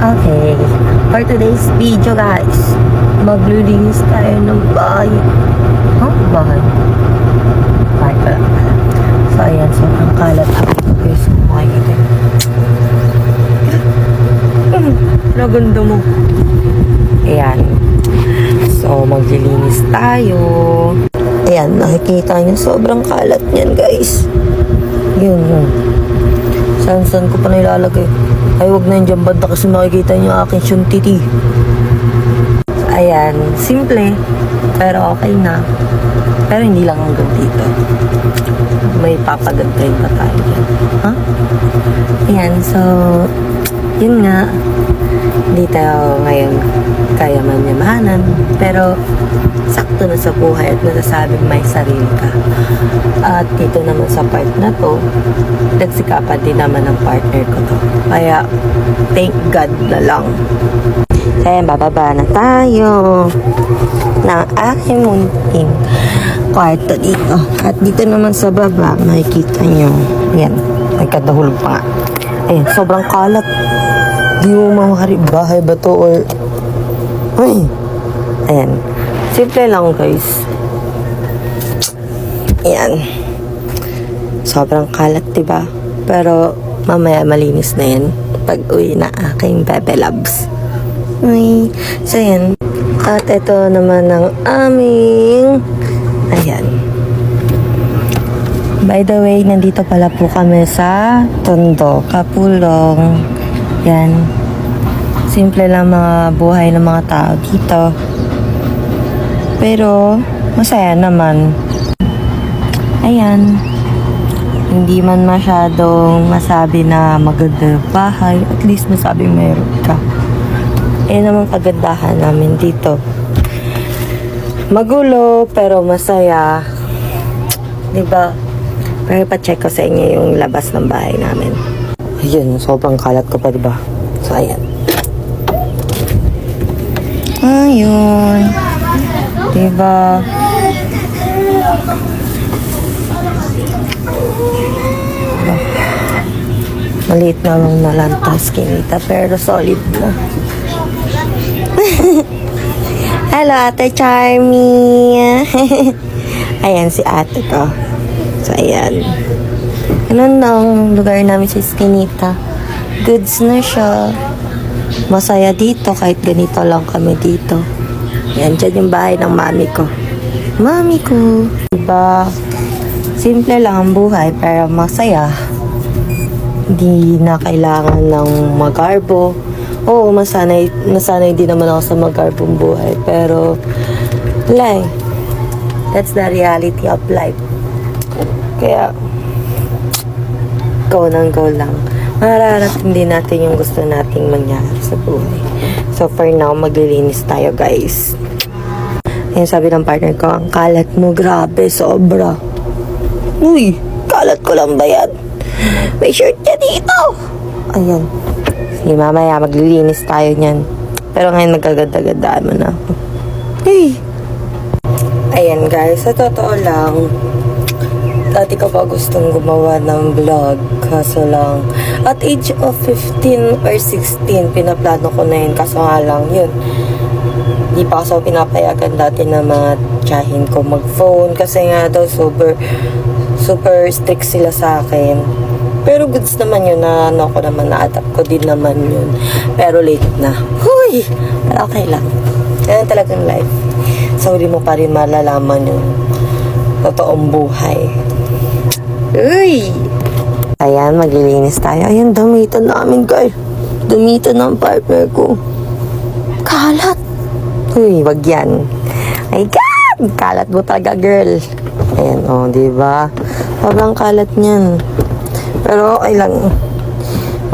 Okay, for today's video guys, maglilinis tayo ng bahay. Bahay? Bahay pala. So ayan, so ang kalat ako guys, makikita. Naganda mo. Ayan. So maglilinis tayo. Ayan, nakikita nyo, sobrang kalat niyan guys. Yun. Saan ko pa na ilalagay? Ay, wag na yung dyan banda kasi makikita nyo aking syuntiti. Ayan, simple. Pero okay na. Pero hindi lang hanggang dito. May papagandahin pa tayo dyan. Ayan, so, yun nga. Hindi tayo ngayon kaya manyamahanan. Pero, sakto na sa buhay at nasasabing may sarili ka. At dito naman sa part na to, nagsikapan din naman ng partner ko to. Kaya, thank God na lang. Kaya bababa na tayo ng aking munting kwarto dito. At dito naman sa baba, makikita nyo. Ayan, nagkadahulog pa nga. Ayan, sobrang kalat. Di mo mamahari, bahay ba to or... Ay! Ayan. Simple lang guys. Ayan. Sobrang kalat, diba? Pero mamaya malinis na yan pag uwi na aking bebe loves. Ay, so yan. At ito naman ang aming... Ayan. By the way, nandito pala po kami sa Tondo, Kapulong. Yan. Simple lang mga buhay ng mga tao dito. Pero, masaya naman. Ayan. Hindi man masyadong masabi na maganda yung bahay. At least masabi meron ka. Ayan naman kagandahan namin dito. Magulo, pero masaya. Diba? Pero pa-check ko sa inyo yung labas ng bahay namin. Ayun, sobrang kalat ko pa, diba? So, ayan. Ayun. Diba? Maliit na lang na lantas kinita, pero solid na. Hello, Ate Charmy. Ayan si ate ko. So, ayan. Ganun lang lugar namin sa Eskinita. Goods na siya. Masaya dito kahit ganito lang kami dito. Ayan, dyan yung bahay ng mami ko. Mami ko. Diba? Simple lang ang buhay pero masaya. Hindi na kailangan ng magarbo. Oo, nasanay din naman ako sa magarbong buhay. Pero, wala eh. That's the reality of life. Kaya, go lang. Mararating din natin yung gusto nating mangyari sa buhay. So, for now, maglilinis tayo, guys. Ayan, sabi ng partner ko, ang kalat mo, grabe, sobra. Uy, kalat ko lang ba yan? May shirt niya dito. Ayan. Sige, mamaya maglilinis tayo niyan. Pero ngayon magkaganda-gandaan mo na ako. Hey! Ayan guys, sa totoo lang, dati ko pa gustong gumawa ng vlog. Kaso lang, at age of 15 or 16, pinaplano ko na yun. Kaso nga lang, yun. Di pa ako pinapayagan dati na mga tiyahin ko mag-phone. Kasi nga daw, super strict sila sa akin. Pero goods naman yun na ko naman na-adapt ko din naman yun. Pero late na. Huy! Pero okay lang. Yan talagang life. So, hindi mo pa rin malalaman yung totoong buhay. Uy! Ayan, maglilinis tayo. Ayan, damitan namin, girl. Damitan ng partner ko. Kalat! Uy, wag yan. My God! Kalat mo talaga, girl. Ayan, oh, diba? Sobrang kalat niyan. Pero okay lang.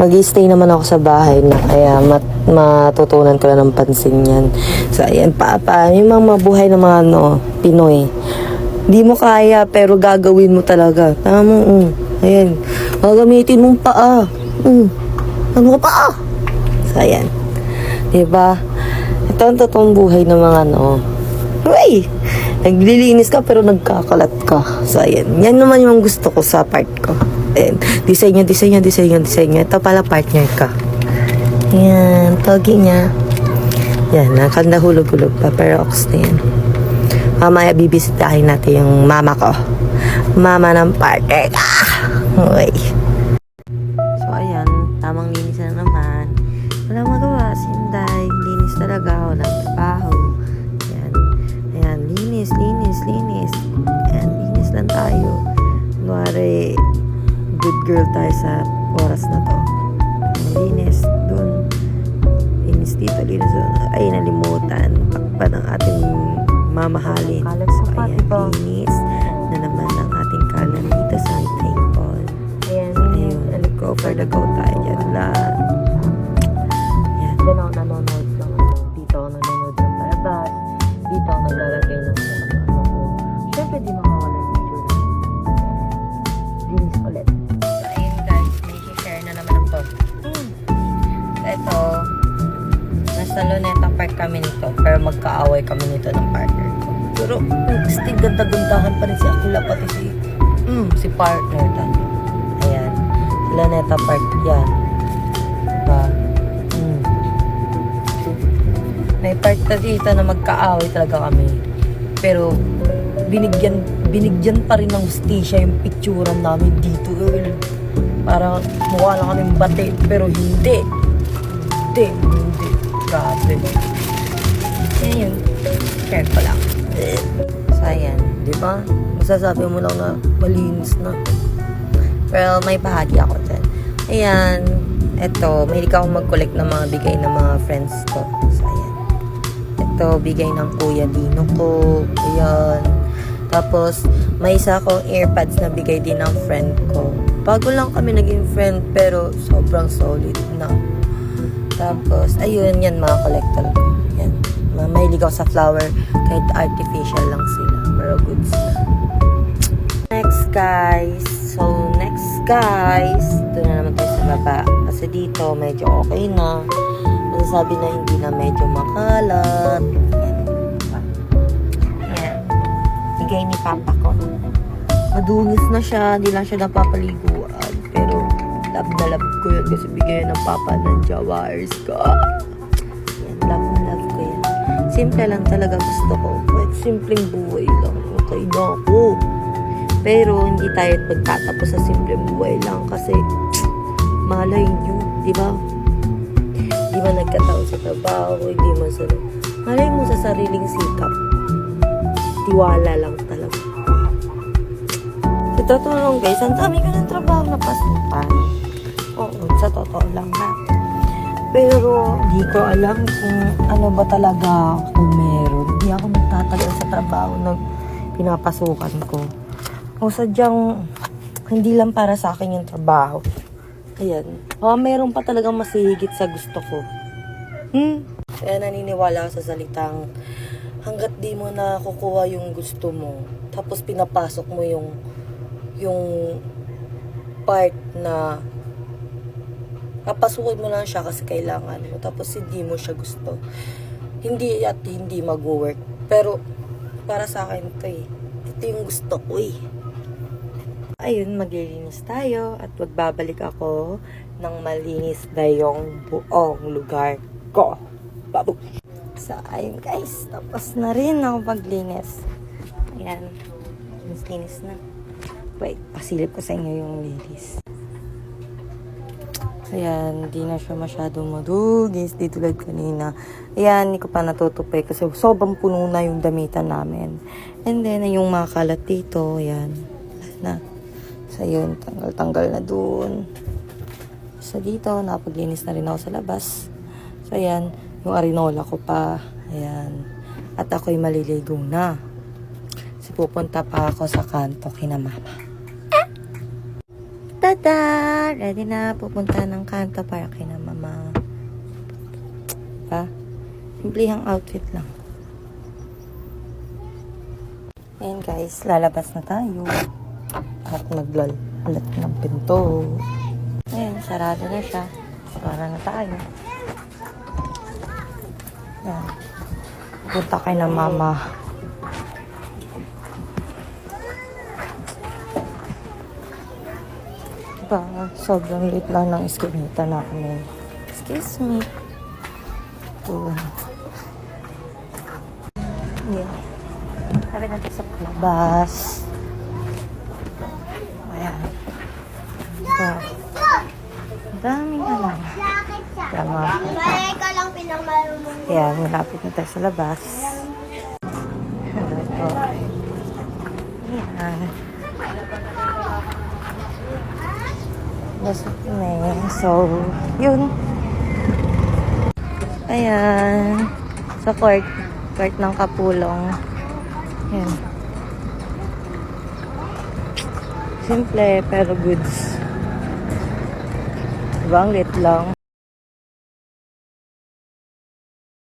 Mag-i-stay naman ako sa bahay na kaya matutunan ko na ng pansin yan. So, ayan, yung mga mabuhay ng mga Pinoy. Di mo kaya, pero gagawin mo talaga. Tama mo, ayan. Gagamitin mong paa. Ano ka paa? So, ayan. Diba? Ito ang totoong buhay ng mga Uy! Naglilinis ka pero nagkakalat ka. So, ayan. Yan naman yung gusto ko sa part ko. Ayan. Design nyo. Ito pala partner ka. Ayan. Yan, togi niya. Yan, nakandahulog-hulog pa, pero ox na yan. Mamaya bibisitahin natin yung mama ko. Mama ng partner ka. Okay. So, ayan, tamang linis na naman. Wala magawa, sinday. Linis talaga, walang trabaho. Ayan, ayan, linis. Ayan, linis lang tayo. Kunwari, good girl tayo sa oras na to. Linis dun. Linis dito, linis dun. Ay, nalimutan. Takpan ng ating mamahalin. So, ayan, linis na naman ang ating kalan dito sa table. Ayan, go for the go tayo dyan lahat. Ayan. Diyan ako nanonood lang. Dito ako nanonood ng palabas. Dito ako naglalagay ng ano ko. Siyempre, di makawala ng picture. Linis ulit. So, ayun guys, may share na naman ako. Ito, nasa Luneta Park kami nito. Pero magkaaway kami nito ng partner ko. Pero, still ganda-gandahan pa rin si Akula, pati si partner. Ayan. Luneta Park yan. Diba? May part na dito na magkaaway talaga kami. Pero, binigyan pa rin ng hustisya yung picturean namin dito, girl. Parang mukha lang kaming bate, pero hindi. Grabe. Ayan yun. Share ko lang. So, ayan. Diba? Masasabi mo lang na malinis na. Pero may bahagi ako dyan. Ayan. Ito, mahilig akong mag-collect ng mga bigay ng mga friends ko. So, ayan. Ito, bigay ng Kuya Dino ko. Ayan. Tapos, may isa akong earpads na bigay din ng friend ko. Bago lang kami naging friend, pero sobrang solid na. Tapos, ayun, yan mga collector ko. Yan. Mahilig ako sa flower, kahit artificial lang sila. Pero goods na. Next, guys. Doon na naman tayo sa baba. Kasi dito, medyo okay na. Masasabi na hindi na medyo makalat. Yan. Bigay ni Papa ko. Madungis na siya. Hindi lang siya napapaliguan. Pero, love na love ko yun. Kasi bigay ng Papa ng Jawars ko. Yan, love na love ko yan. Simple lang talaga gusto ko. Like, simpleng buhay lang. Okay na ako. Pero, hindi tayo magtatapos sa simpleng buhay lang. Kasi, malay nyo. Diba? Hindi man nagkataon sa trabaho. Hindi man sa... Malay mo sa sariling sikap. Tiwala lang talaga. Sa totoo lang guys, ang dami ko ng trabaho na pasipan. Oo, sa totoo lang na. Pero, di ko alam kung ano ba talaga kung meron. Hindi ako magtatagal sa trabaho na pinapasukan ko. O sadyang, hindi lang para sa akin yung trabaho. Ayan. Meron pa talagang mas higit sa gusto ko. Kaya naniniwala ako sa salitang, hanggat di mo na kukuha yung gusto mo, tapos pinapasok mo yung part na papasukin mo lang siya kasi kailangan mo, tapos hindi mo siya gusto, hindi mag-work. Pero para sa akin ito ito yung gusto ko Ayun, maglilinis tayo at magbabalik ako ng malinis na yung buong lugar ko. Babu! So, ayun guys, tapos na rin ako maglinis. Ayan, linis na. Wait, pasilip ko sa inyo yung ladies. Ayan, hindi na siya masyadong madugis. Di tulad kanina. Ayan, hindi ko pa natutupay kasi sobrang puno na yung damitan namin. And then, yung mga kalat dito, ayan. Na. So, yun, tanggal na dun. So, dito, napaglinis na rin ako sa labas. So, ayan, yung arinola ko pa. Ayan. At ako'y maliligo na. Kasi pupunta pa ako sa kanto kina mama. Tada! Ready na pupunta ng kanto para kina mama. Diba? Simplihang outfit lang. Ayan guys, lalabas na tayo. At maglalat ng pinto. Ayan, sarado na siya. Para na tayo. Ayan. Punta kay na mama. Diba? Sobrang late lang ng eskinita namin. Excuse me. school. Yeah. Sabi natin sa labas. Ayan. So, daming ano. Tama. Malay ka lang pinangmarunong. Ayan, malapit na tayo sa labas. Hello po. Ayan. Lasok na eh. So, yun. Ayan. Sa court. Court ng Kapulong. Ayan. Simple, pero goods. Diba, ang lit lang.